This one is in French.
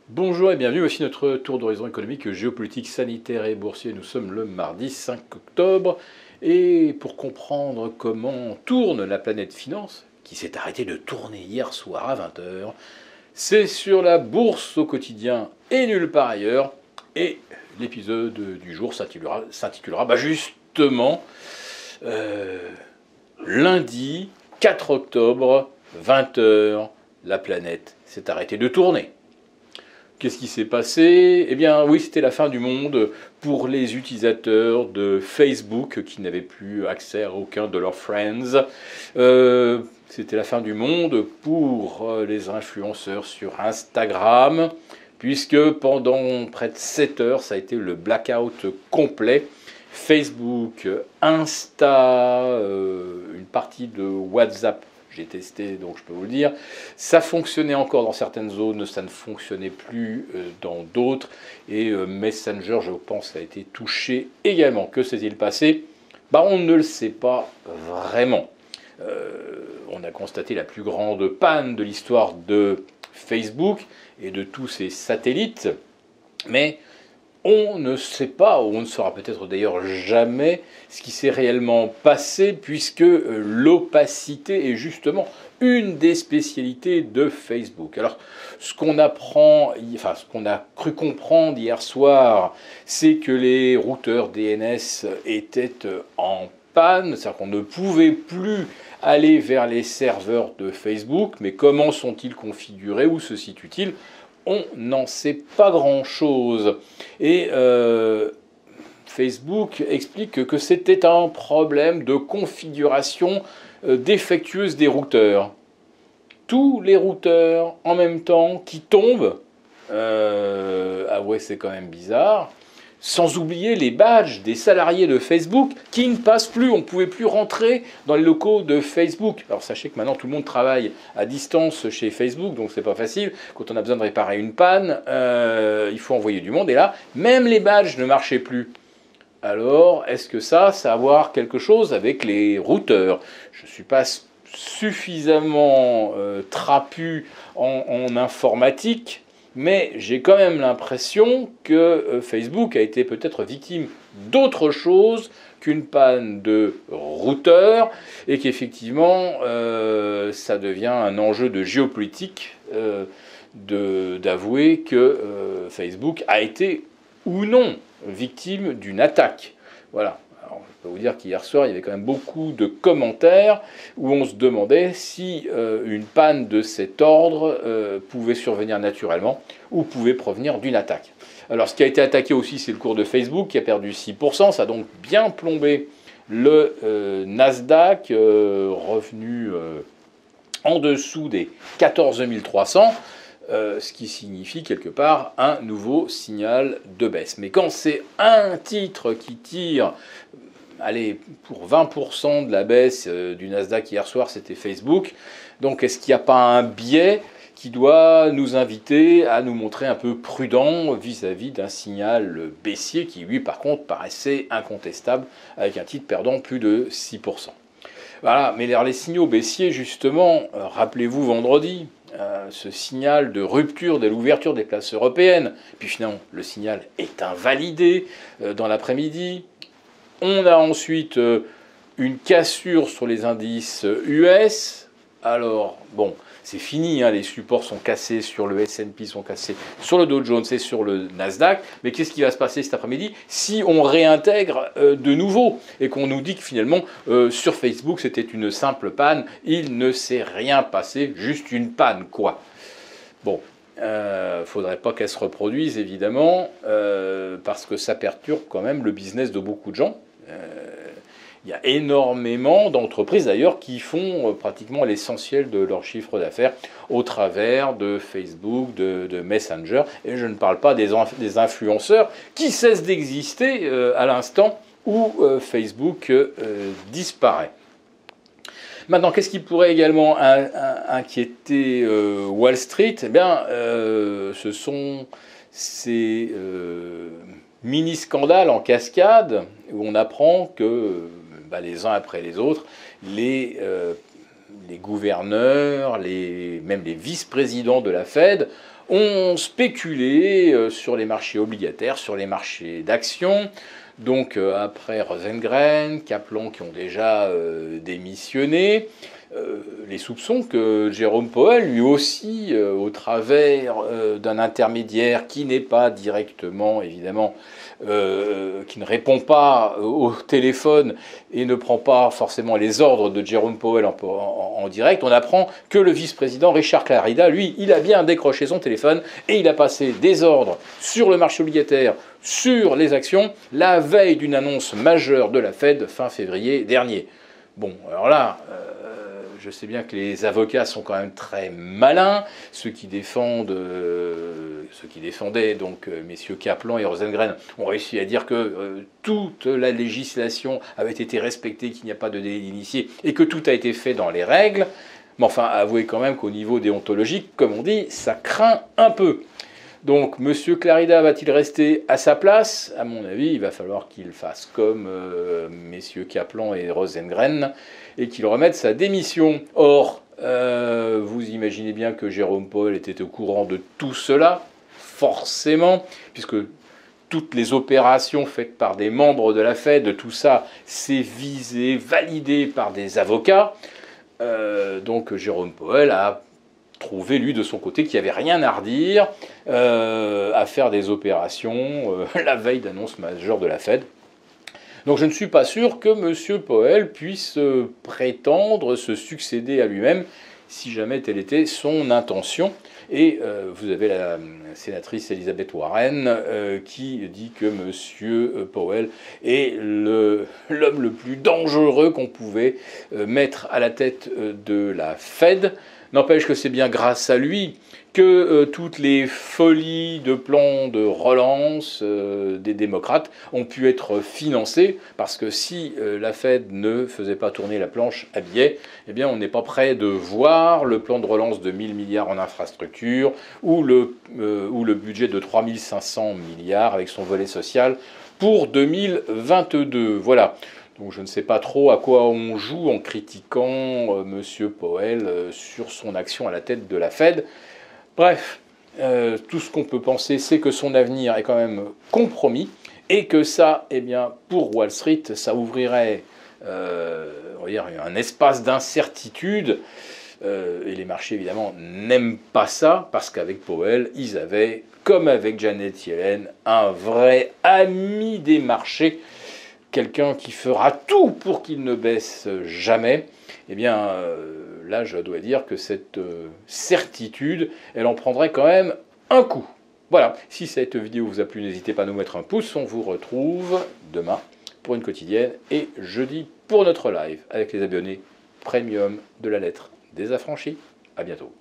Bonjour et bienvenue, voici notre tour d'horizon économique, géopolitique, sanitaire et boursier. Nous sommes le mardi 5 octobre et pour comprendre comment tourne la planète finance, qui s'est arrêtée de tourner hier soir à 20 h, c'est sur la bourse au quotidien et nulle part ailleurs. Et l'épisode du jour s'intitulera justement lundi 4 octobre, 20 h, la planète s'est arrêtée de tourner. Qu'est-ce qui s'est passé? Eh bien oui, c'était la fin du monde pour les utilisateurs de Facebook qui n'avaient plus accès à aucun de leurs friends. C'était la fin du monde pour les influenceurs sur Instagram, puisque pendant près de 7 heures, ça a été le blackout complet. Facebook, Insta, une partie de WhatsApp. J'ai testé, donc je peux vous le dire. Ça fonctionnait encore dans certaines zones, ça ne fonctionnait plus dans d'autres. Et Messenger, je pense, a été touché également. Que s'est-il passé? On ne le sait pas vraiment. On a constaté la plus grande panne de l'histoire de Facebook et de tous ses satellites. Mais on ne sait pas, ou on ne saura peut-être d'ailleurs jamais, ce qui s'est réellement passé, puisque l'opacité est justement une des spécialités de Facebook. Alors, ce qu'on a cru comprendre hier soir, c'est que les routeurs DNS étaient en panne, c'est-à-dire qu'on ne pouvait plus aller vers les serveurs de Facebook, mais comment sont-ils configurés, où se situent-ils? On n'en sait pas grand-chose. Et Facebook explique que c'était un problème de configuration défectueuse des routeurs. Tous les routeurs en même temps qui tombent, ah ouais, c'est quand même bizarre. Sans oublier les badges des salariés de Facebook qui ne passent plus. On ne pouvait plus rentrer dans les locaux de Facebook. Alors sachez que maintenant tout le monde travaille à distance chez Facebook, donc c'est pas facile. Quand on a besoin de réparer une panne, il faut envoyer du monde. Et là, même les badges ne marchaient plus. Alors, est-ce que ça a à voir quelque chose avec les routeurs? Je ne suis pas suffisamment trapu en informatique, mais j'ai quand même l'impression que Facebook a été peut-être victime d'autre chose qu'une panne de routeur et qu'effectivement ça devient un enjeu de géopolitique d'avouer que Facebook a été ou non victime d'une attaque. Voilà. Alors, je peux vous dire qu'hier soir, il y avait quand même beaucoup de commentaires où on se demandait si une panne de cet ordre pouvait survenir naturellement ou pouvait provenir d'une attaque. Alors, ce qui a été attaqué aussi, c'est le cours de Facebook qui a perdu 6%. Ça a donc bien plombé le Nasdaq, revenu en dessous des 14 300. Ce qui signifie quelque part un nouveau signal de baisse. Mais quand c'est un titre qui tire, allez, pour 20% de la baisse du Nasdaq hier soir, c'était Facebook. Donc est-ce qu'il n'y a pas un biais qui doit nous inviter à nous montrer un peu prudents vis-à-vis d'un signal baissier qui, lui, par contre, paraissait incontestable, avec un titre perdant plus de 6%. Voilà, mais les signaux baissiers, justement, rappelez-vous vendredi, ce signal de rupture de l'ouverture des places européennes, puis finalement le signal est invalidé dans l'après-midi. On a ensuite une cassure sur les indices US. Alors, bon, c'est fini, hein, les supports sont cassés sur le S&P, sont cassés sur le Dow Jones et sur le Nasdaq. Mais qu'est-ce qui va se passer cet après-midi si on réintègre de nouveau et qu'on nous dit que finalement, sur Facebook, c'était une simple panne? Il ne s'est rien passé, juste une panne, quoi. Bon, faudrait pas qu'elle se reproduise, évidemment, parce que ça perturbe quand même le business de beaucoup de gens. Il y a énormément d'entreprises d'ailleurs qui font pratiquement l'essentiel de leur chiffre d'affaires au travers de Facebook, de Messenger. Et je ne parle pas des influenceurs qui cessent d'exister à l'instant où Facebook disparaît. Maintenant, qu'est-ce qui pourrait également inquiéter Wall Street? Eh bien, ce sont ces mini-scandales en cascade où on apprend que les uns après les autres, les gouverneurs, même les vice-présidents de la Fed ont spéculé sur les marchés obligataires, sur les marchés d'actions. Donc après Rosengren, Kaplan qui ont déjà démissionné, les soupçons que Jérôme Powell, lui aussi, au travers d'un intermédiaire qui n'est pas directement, évidemment, qui ne répond pas au téléphone et ne prend pas forcément les ordres de Jérôme Powell en direct, on apprend que le vice-président Richard Clarida, lui, il a bien décroché son téléphone et il a passé des ordres sur le marché obligataire, sur les actions, la veille d'une annonce majeure de la Fed fin février dernier. Bon, alors là, je sais bien que les avocats sont quand même très malins, ceux qui défendaient donc messieurs Kaplan et Rosengren ont réussi à dire que toute la législation avait été respectée, qu'il n'y a pas de délit d'initié et que tout a été fait dans les règles. Mais enfin, avouez quand même qu'au niveau déontologique, comme on dit, ça craint un peu. Donc, M. Clarida va-t-il rester à sa place? À mon avis, il va falloir qu'il fasse comme messieurs Kaplan et Rosengren et qu'il remette sa démission. Or, vous imaginez bien que Jérôme Powell était au courant de tout cela, forcément, puisque toutes les opérations faites par des membres de la Fed, tout ça, c'est visé, validé par des avocats. Donc, Jérôme Powell a trouvé, lui, de son côté, qu'il n'y avait rien à redire à faire des opérations la veille d'annonce majeure de la Fed. Donc je ne suis pas sûr que M. Powell puisse prétendre se succéder à lui-même si jamais telle était son intention. Et vous avez la sénatrice Elizabeth Warren qui dit que M. Powell est l'homme le plus dangereux qu'on pouvait mettre à la tête de la Fed. N'empêche que c'est bien grâce à lui que toutes les folies de plans de relance des démocrates ont pu être financées, parce que si la Fed ne faisait pas tourner la planche à billets, eh bien on n'est pas prêt de voir le plan de relance de 1000 milliards en infrastructure ou le budget de 3500 milliards avec son volet social pour 2022. Voilà. Donc je ne sais pas trop à quoi on joue en critiquant M. Powell sur son action à la tête de la Fed. Bref, tout ce qu'on peut penser, c'est que son avenir est quand même compromis et que ça, eh bien, pour Wall Street, ça ouvrirait on va dire, un espace d'incertitude. Et les marchés, évidemment, n'aiment pas ça, parce qu'avec Powell, ils avaient, comme avec Janet Yellen, un vrai ami des marchés, quelqu'un qui fera tout pour qu'il ne baisse jamais. Eh bien, là, je dois dire que cette certitude, elle en prendrait quand même un coup. Voilà, si cette vidéo vous a plu, n'hésitez pas à nous mettre un pouce. On vous retrouve demain pour une quotidienne et jeudi pour notre live avec les abonnés premium de la lettre des affranchis. À bientôt.